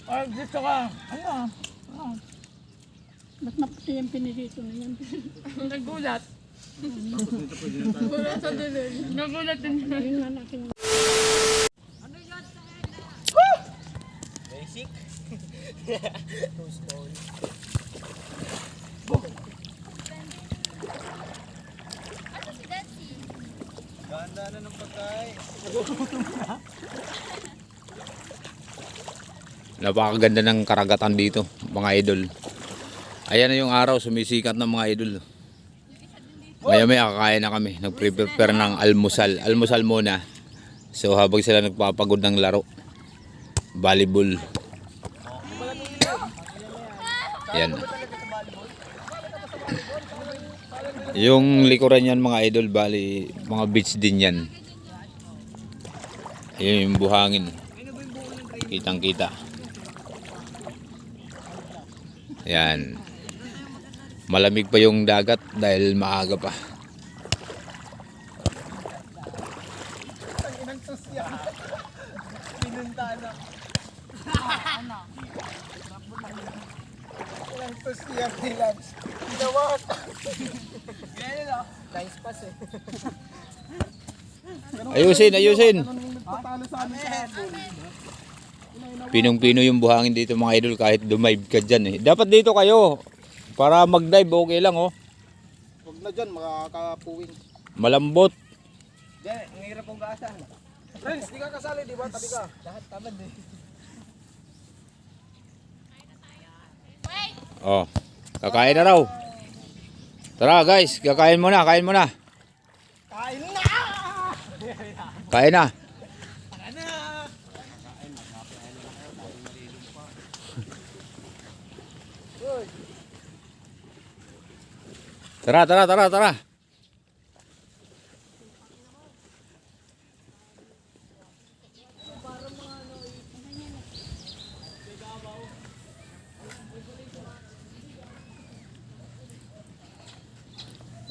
Ay, dito ka. Ano? Ba't maputi yung pinirito na yan? Nagulat. Nagulat sa dilim. Nagulat din. Ayun nga natin. Basic. Too small. Ano si Dancy? Ganda na ng pagkain. Napakaganda ng karagatan dito, mga idol. Ayan na yung araw, sumisikat ng mga idol. Maya-maya kakain na kami. Nagprepare ng almusal. Almusal muna. So habang sila nagpapagod ng laro. Volleyball. Yan. Yung likuran yan mga idol, bali mga beach din yan. Ayun yung buhangin. Kitang kita. Yan. Malamig pa yung dagat dahil maaga pa. Inang tusya. Pinunta na. Inang tusya bilang. Ginawa ka. Ganyan o. Nice pass eh. Ayusin. Nagpapalo sa amin sa hapon. Pinong-pino yung buhangin dito mga idol kahit dumive ka dyan eh. Dapat dito kayo. Para mag-dive okay lang oh. Huwag na dyan, makakapuwing. Malambot. Diyan, ang hirap kong gaasan. Friends, di ka kasali, di ba? Tabi ka. Lahat tamad eh. Oh. Kakain na raw. Tara guys, kakain muna, kain muna. Kain na! Kain na. Kain na! Tara.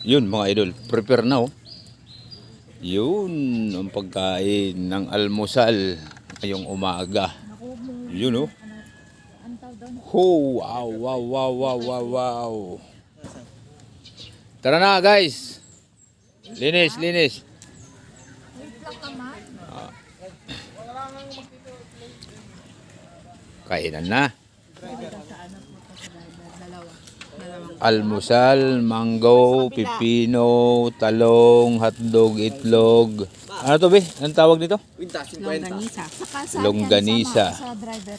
Yun mga idol, prepare na oh. Yun ang pagkain ng almusal ngayong umaga. Yun oh. Oh, wow. Tara na guys. Linis. Kainan na. Almusal, mango, pipino, talong, hotdog, itlog. Ano to be? Anong tawag nito? Winta, 50. Longganisa. Saka sa Longganisa. Sa driver.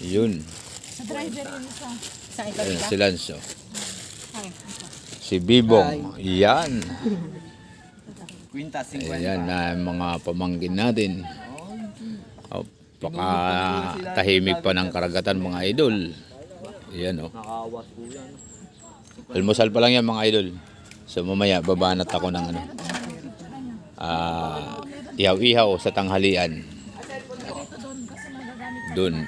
Yun. Sa driver yun isa. Sa Ayan, si Lanzo. Si Bibong. Yan. Quinta, 50. Ayan na mga pamangkin natin. Tahimik pa ng karagatan mga idol. Ayan oh. Nakawas po yan. Almusal pa lang yan mga idol. So mamaya babanat ako ng ano. Ihaw-ihaw sa tanghalian. Doon.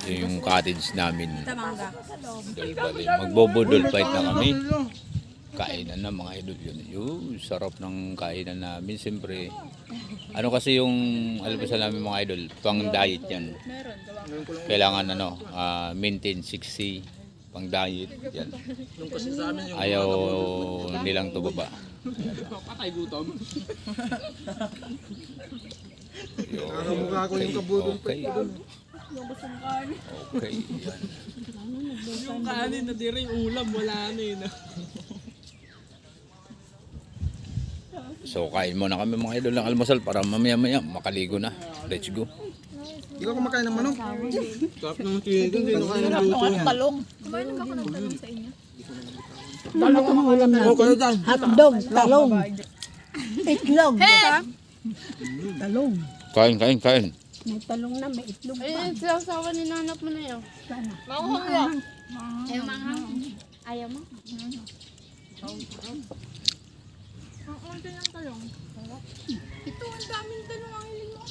Yung cottage namin. Magbobodol fight na kami. Kainan na mga idol yun. Yung sarap ng kainan namin. Siyempre, ano kasi yung almusal namin mga idol, pang diet yan. Kailangan maintain 60 pang diet yan. Ayaw nilang tubaba. Patay gutom. Nakamukha ko yung kabudol pa. Okay. Yan. Yung kanin na dire yung ulam, wala na yun. So kain muna kami mga idol ng almusal para mamaya-maya makaligo na. Let's go. Hindi ka kumakain ng manok. Sarap naman siya doon. Hindi na kain ng luto yan. Talong. Kumain na ba ako ng talong sa inyo? Talong ang ulam natin. Kayo dyan. Hotdog, talong. Itlog. Talong. Kain. May talong na, may itlog pa. Ayun, sasawa ni nanap mo na yun. Sana. Makuha. Ayaw manghang. Ayaw mo? Ang unti ng talong. Ito, ang daming talong ang hiling mo.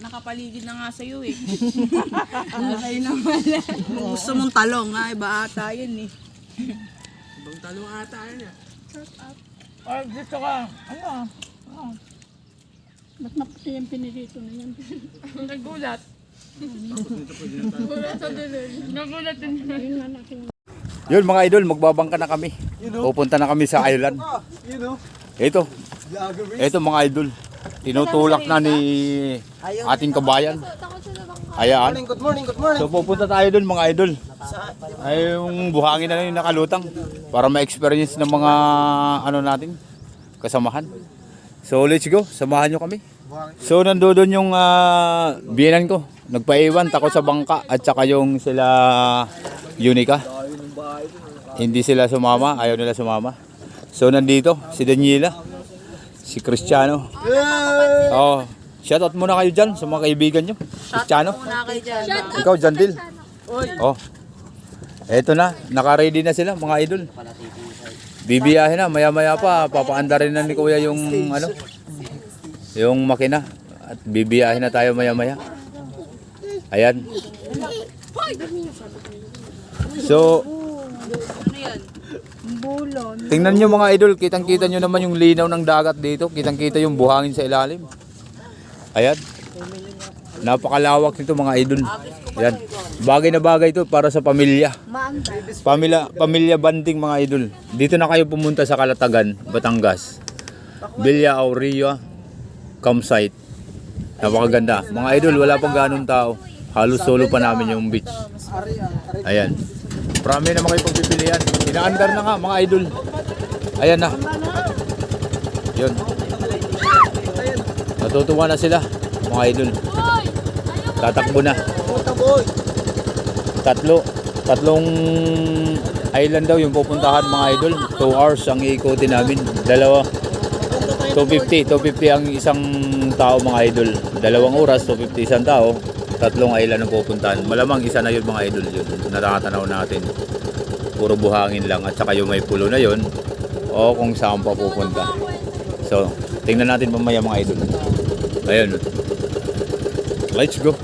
Nakapaligid na nga sa'yo eh. Ay naman. Gusto mong talong ha, iba ata yun eh. Ibang talong ata yan eh. Ay, dito ka. Ano? Ba't maputi yung pinirito na yan? Nagulat. Nagulat sa dilim. Nagulat din. Yun nga natin. Yun mga idol, magbabangka na kami. Pupunta na kami sa island. You know, Ito. Ito mga idol. Tinutulak na ni ating kabayan. Ayan. good morning, good morning. So pupunta tayo dun mga idol. Ay yung buhangin na yung nakalutang para ma-experience ng mga ano natin kasamahan. So let's go, samahan nyo kami. So nandoon yung biyenan ko. Nagpaiwan, takot sa bangka at saka yung sila Unica. Hindi sila sumama, ayaw nila sumama. So nandito si Daniela, si Cristiano. Oh, shoutout muna kayo dyan sa mga kaibigan nyo. Cristiano. Muna kayo dyan. Ikaw, Jandil. Oh. Eto na, naka-ready na sila mga idol. Bibiyahin na, maya-maya pa papaanda rin na ni Kuya yung ano, yung makina at bibiyahin na tayo maya-maya. Ayan. So, Ano yan? tingnan nyo mga idol, kitang-kita nyo naman yung linaw ng dagat dito. Kitang-kita yung buhangin sa ilalim. Ayan. Napakalawak nito mga idol. Ayan. Bagay na bagay ito para sa pamilya. Pamilya banding mga idol. Dito na kayo pumunta sa Calatagan, Batangas. Villa Aurea campsite. Napakaganda. Mga idol, wala pang ganun tao. Halos solo pa namin yung beach. Ayan. Marami naman kayo pagpipilian. Inaandar na nga mga idol. Ayan na. Yun. Natutuwa na sila mga idol. Tatakbo na. Tatlong island daw yung pupuntahan mga idol. 2 hours ang iikutin namin. 250 ang isang tao mga idol. 2 oras, 250 isang tao. 3 island ang pupuntahan. Malamang isa na yun mga idol yun. Nakatanaw natin. Puro buhangin lang at saka yung may pulo na yun. O kung saan pa pupunta. So, tingnan natin mamaya mga idol. Ayun. Let's go.